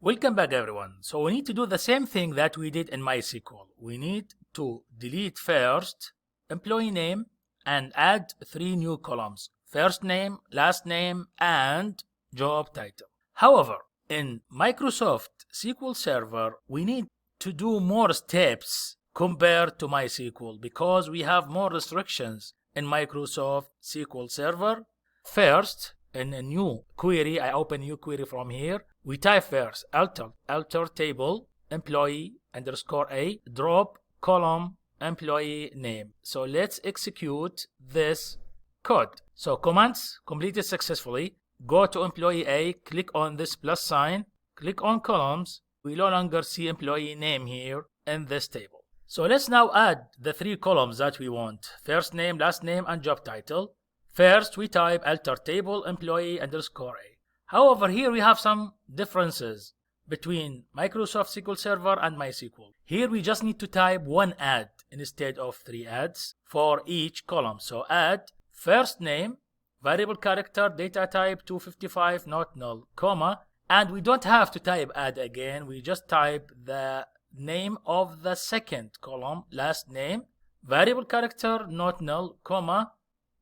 Welcome back, everyone. So we need to do the same thing that we did in MySQL. We need to delete first employee name and add 3 new columns: first name, last name, and job title. However, in Microsoft SQL Server, we need to do more steps compared to MySQL because we have more restrictions in Microsoft SQL Server. First, in a new query, I open new query from here. We type first alter table employee underscore a drop column employee name. So let's execute this code. So commands completed successfully. Go to employee A, click on this plus sign, click on columns. We no longer see employee name here in this table. So let's now add the 3 columns that we want: first name, last name, and job title. First, we type alter table employee underscore a. However, here we have some differences between Microsoft SQL Server and MySQL. Here we just need to type 1 add instead of 3 adds for each column. So add first name, variable character, data type 255 not null, comma, and we don't have to type add again. We just type the name of the second column, last name, variable character not null, comma.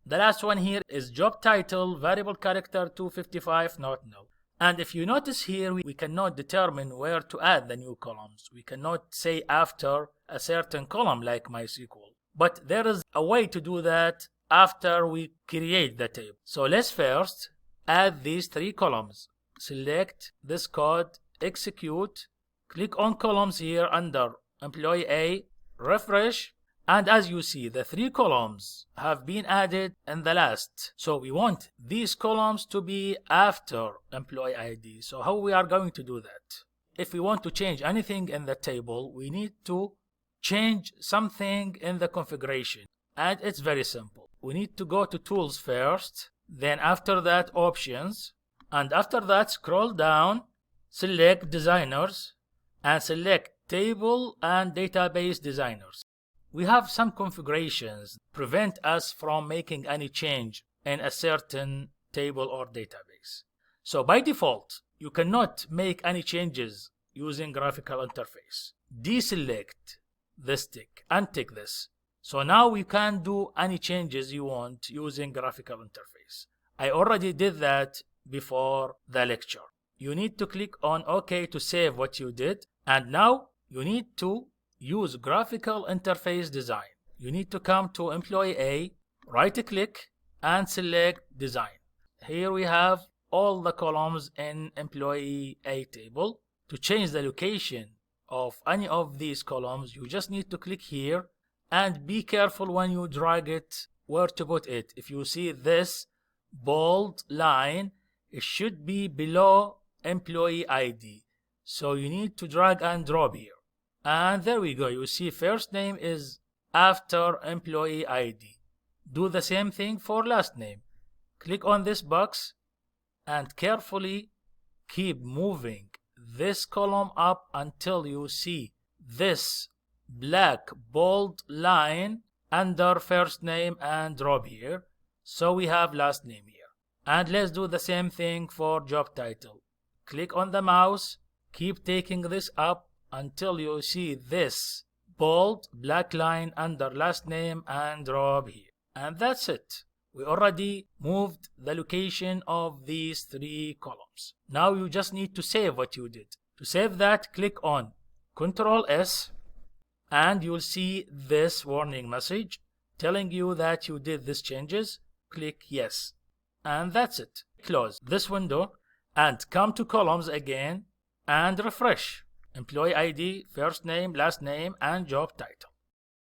The last one here is job title, variable character 255 not null. And if you notice here, we cannot determine where to add the new columns. We cannot say after a certain column like MySQL. But there is a way to do that after we create the table. So let's first add these 3 columns. Select this code, execute, click on columns here under employee A, refresh. And as you see, the 3 columns have been added in the last. So we want these columns to be after employee ID. So how we are going to do that? If we want to change anything in the table, we need to change something in the configuration. And it's very simple. We need to go to Tools first, then after that Options, and after that scroll down, select Designers, and select Table and Database Designers. We have some configurations prevent us from making any change in a certain table or database. So by default, you cannot make any changes using graphical interface. Deselect this tick and tick this. So now we can do any changes you want using graphical interface. I already did that before the lecture. You need to click on OK to save what you did. And now you need to use graphical interface design. You need to come to employee A, right click, and select design. Here we have all the columns in employee A table. To change the location of any of these columns, you just need to click here and be careful when you drag it where to put it. If you see this bold line, it should be below employee ID. So you need to drag and drop here. And there we go. You see first name is after employee ID. Do the same thing for last name. Click on this box and carefully keep moving this column up until you see this black bold line under first name and drop here. So we have last name here. And let's do the same thing for job title. Click on the mouse, keep taking this up until you see this bold black line under last name and drop here. And that's it. We already moved the location of these 3 columns. Now you just need to save what you did. To save that, click on Ctrl S and you'll see this warning message telling you that you did these changes. Click yes. And that's it. Close this window and come to columns again and refresh. Employee ID, first name, last name, and job title.